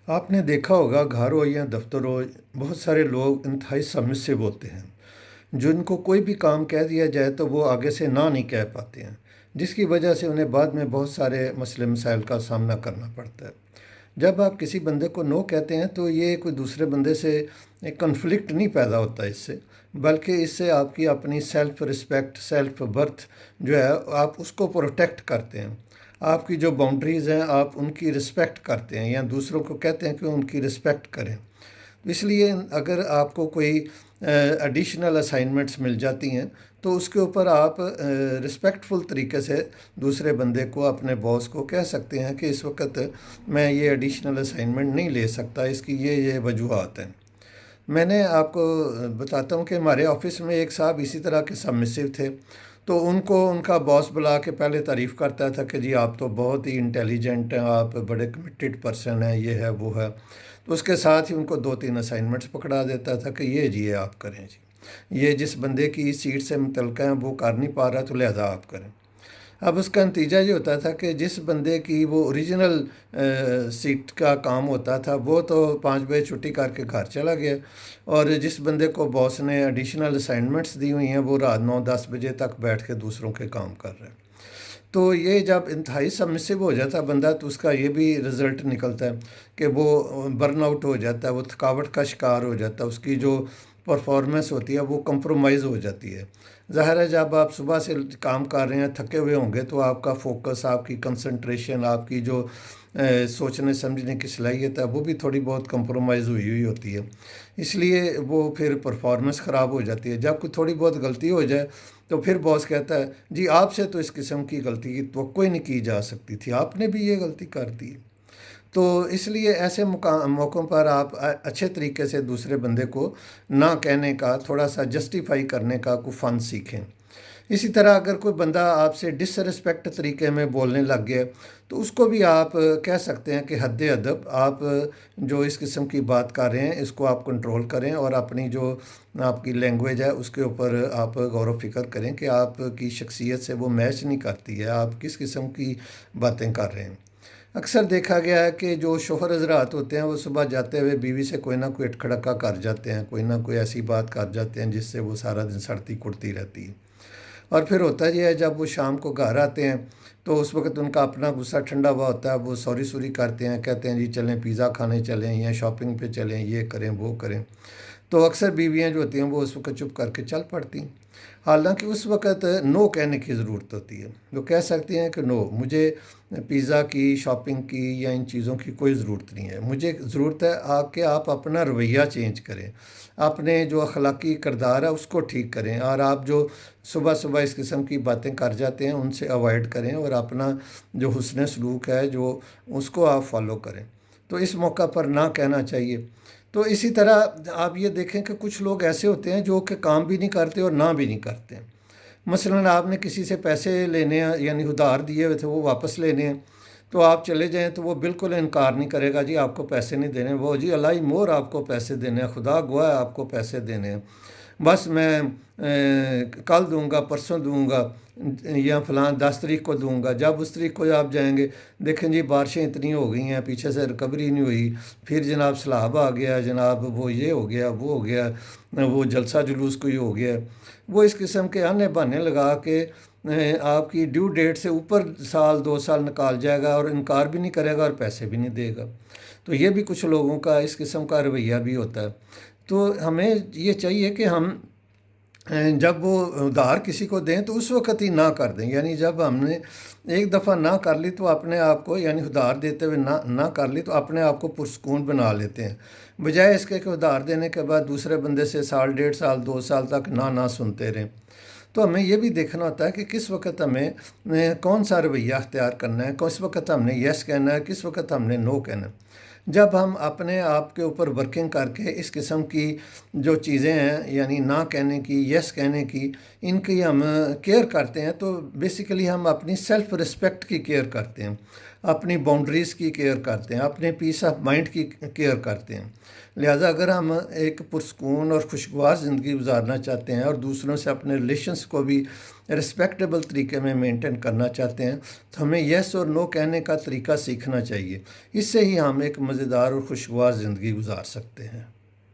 آپ نے دیکھا ہوگا گھر ہو یا دفتر ہو، بہت سارے لوگ انتہائی سبمسو ہوتے ہیں۔ جن کو کوئی بھی کام کہہ دیا جائے تو وہ آگے سے نہ نہیں کہہ پاتے ہیں، جس کی وجہ سے انہیں بعد میں بہت سارے مسئلے مسائل کا سامنا کرنا پڑتا ہے۔ جب آپ کسی بندے کو نو کہتے ہیں تو یہ کوئی دوسرے بندے سے ایک کنفلکٹ نہیں پیدا ہوتا اس سے، بلکہ اس سے آپ کی اپنی سیلف رسپیکٹ، سیلف برتھ جو ہے آپ اس کو پروٹیکٹ کرتے ہیں۔ آپ کی جو باؤنڈریز ہیں آپ ان کی رسپیکٹ کرتے ہیں، یا دوسروں کو کہتے ہیں کہ ان کی رسپیکٹ کریں۔ اس لیے اگر آپ کو کوئی ایڈیشنل اسائنمنٹس مل جاتی ہیں تو اس کے اوپر آپ رسپیکٹفل طریقے سے دوسرے بندے کو، اپنے باس کو کہہ سکتے ہیں کہ اس وقت میں یہ ایڈیشنل اسائنمنٹ نہیں لے سکتا، اس کی یہ وجوہات ہیں۔ میں نے آپ کو بتاتا ہوں کہ ہمارے آفس میں ایک صاحب اسی طرح کے سبمسو تھے، تو ان کو ان کا باس بلا کے پہلے تعریف کرتا تھا کہ جی آپ تو بہت ہی انٹیلیجنٹ ہیں، آپ بڑے کمیٹڈ پرسن ہیں، یہ ہے وہ ہے۔ تو اس کے ساتھ ہی ان کو 2-3 اسائنمنٹس پکڑا دیتا تھا کہ یہ جی یہ آپ کریں جی، یہ جس بندے کی سیٹ سے متعلقہ ہیں وہ کر نہیں پا رہا تو لہذا آپ کریں۔ اب اس کا نتیجہ یہ ہوتا تھا کہ جس بندے کی وہ اوریجنل سیٹ کا کام ہوتا تھا وہ تو 5 بجے چھٹی کر کے گھر چلا گیا، اور جس بندے کو باس نے ایڈیشنل اسائنمنٹس دی ہوئی ہیں وہ رات 9-10 بجے تک بیٹھ کے دوسروں کے کام کر رہے ہیں۔ تو یہ جب انتہائی سبمسو ہو جاتا ہے بندہ تو اس کا یہ بھی رزلٹ نکلتا ہے کہ وہ برن آؤٹ ہو جاتا ہے، وہ تھکاوٹ کا شکار ہو جاتا ہے، اس کی جو پرفارمنس ہوتی ہے وہ کمپرومائز ہو جاتی ہے۔ ظاہر ہے جب آپ صبح سے کام کر رہے ہیں، تھکے ہوئے ہوں گے، تو آپ کا فوکس، آپ کی کنسنٹریشن، آپ کی جو سوچنے سمجھنے کی صلاحیت ہے وہ بھی تھوڑی بہت کمپرومائز ہوئی ہوئی ہوتی ہے۔ اس لیے وہ پھر پرفارمنس خراب ہو جاتی ہے۔ جب کوئی تھوڑی بہت غلطی ہو جائے تو پھر باس کہتا ہے جی آپ سے تو اس قسم کی غلطی کی توقع ہی نہیں کی جا سکتی تھی، آپ نے بھی یہ غلطی کر دی۔ تو اس لیے ایسے موقعوں پر آپ اچھے طریقے سے دوسرے بندے کو نہ کہنے کا، تھوڑا سا جسٹیفائی کرنے کا کوئی فن سیکھیں۔ اسی طرح اگر کوئی بندہ آپ سے ڈس رسپیکٹ طریقے میں بولنے لگ گیا تو اس کو بھی آپ کہہ سکتے ہیں کہ حد ادب، آپ جو اس قسم کی بات کر رہے ہیں اس کو آپ کنٹرول کریں، اور اپنی جو آپ کی لینگویج ہے اس کے اوپر آپ غور و فکر کریں کہ آپ کی شخصیت سے وہ میچ نہیں کرتی ہے، آپ کس قسم کی باتیں کر رہے ہیں۔ اکثر دیکھا گیا ہے کہ جو شوہر حضرات ہوتے ہیں وہ صبح جاتے ہوئے بیوی سے کوئی نہ کوئی اٹکھڑکا کر جاتے ہیں، کوئی نہ کوئی ایسی بات کر جاتے ہیں جس سے وہ سارا دن سڑتی کڑتی رہتی ہے۔ اور پھر ہوتا یہ ہے جب وہ شام کو گھر آتے ہیں تو اس وقت ان کا اپنا غصہ ٹھنڈا ہوا ہوتا ہے، وہ سوری کرتے ہیں، کہتے ہیں جی چلیں پیزا کھانے چلیں، یا شاپنگ پہ چلیں، یہ کریں وہ کریں۔ تو اکثر بیویاں جو ہوتی ہیں وہ اس وقت چپ کر کے چل پڑتی ہیں، حالانکہ اس وقت نو کہنے کی ضرورت ہوتی ہے۔ وہ کہہ سکتی ہیں کہ نو، مجھے پیزا کی، شاپنگ کی یا ان چیزوں کی کوئی ضرورت نہیں ہے، مجھے ضرورت ہے کہ آپ اپنا رویہ چینج کریں، اپنے جو اخلاقی کردار ہے اس کو ٹھیک کریں، اور آپ جو صبح صبح اس قسم کی باتیں کر جاتے ہیں ان سے اوائڈ کریں، اور اپنا جو حسن سلوک ہے جو اس کو آپ فالو کریں۔ تو اس موقع پر نہ کہنا چاہیے۔ تو اسی طرح آپ یہ دیکھیں کہ کچھ لوگ ایسے ہوتے ہیں جو کہ کام بھی نہیں کرتے اور نہ بھی نہیں کرتے ہیں۔ مثلاً آپ نے کسی سے پیسے لینے ہیں، یعنی ادھار دیے ہوئے تھے وہ واپس لینے ہیں، تو آپ چلے جائیں تو وہ بالکل انکار نہیں کرے گا جی آپ کو پیسے نہیں دینے، وہ جی اللہ مور آپ کو پیسے دینے ہیں، خدا گواہ ہے آپ کو پیسے دینے ہیں، بس میں کل دوں گا، پرسوں دوں گا، یا فلاں 10 تاریخ کو دوں گا۔ جب اس تاریخ کو آپ جائیں گے، دیکھیں جی بارشیں اتنی ہو گئی ہیں، پیچھے سے ریکوری نہیں ہوئی، پھر جناب سیلاب آ گیا، جناب وہ یہ ہو گیا، وہ ہو گیا، وہ جلسہ جلوس کوئی ہو گیا۔ وہ اس قسم کے آنے بہانے لگا کے آپ کی ڈیو ڈیٹ سے اوپر سال 2 سال نکال جائے گا، اور انکار بھی نہیں کرے گا اور پیسے بھی نہیں دے گا۔ تو یہ بھی کچھ لوگوں کا اس قسم کا رویہ بھی ہوتا ہے۔ تو ہمیں یہ چاہیے کہ ہم جب وہ ادھار کسی کو دیں تو اس وقت ہی نہ کر دیں، یعنی جب ہم نے ایک دفعہ نہ کر لی تو اپنے آپ کو، یعنی ادھار دیتے ہوئے نہ کر لی تو اپنے آپ کو پرسکون بنا لیتے ہیں، بجائے اس کے کہ ادھار دینے کے بعد دوسرے بندے سے سال 1.5 سال 2 سال تک نہ سنتے رہیں۔ تو ہمیں یہ بھی دیکھنا ہوتا ہے کہ کس وقت ہمیں کون سا رویہ اختیار کرنا ہے، کس وقت ہم نے یس کہنا ہے، کس وقت ہم نے نو کہنا ہے۔ جب ہم اپنے آپ کے اوپر ورکنگ کر کے اس قسم کی جو چیزیں ہیں، یعنی نہ کہنے کی، یس کہنے کی، ان کی ہم کیئر کرتے ہیں تو بیسیکلی ہم اپنی سیلف رسپیکٹ کی کیئر کرتے ہیں۔ اپنی باؤنڈریز کی کیئر کرتے ہیں، اپنے پیس آف مائنڈ کی کیئر کرتے ہیں۔ لہٰذا اگر ہم ایک پرسکون اور خوشگوار زندگی گزارنا چاہتے ہیں اور دوسروں سے اپنے ریلیشنس کو بھی رسپیکٹیبل طریقے میں مینٹین کرنا چاہتے ہیں تو ہمیں یس اور نو کہنے کا طریقہ سیکھنا چاہیے۔ اس سے ہی ہم ایک مزیدار اور خوشگوار زندگی گزار سکتے ہیں۔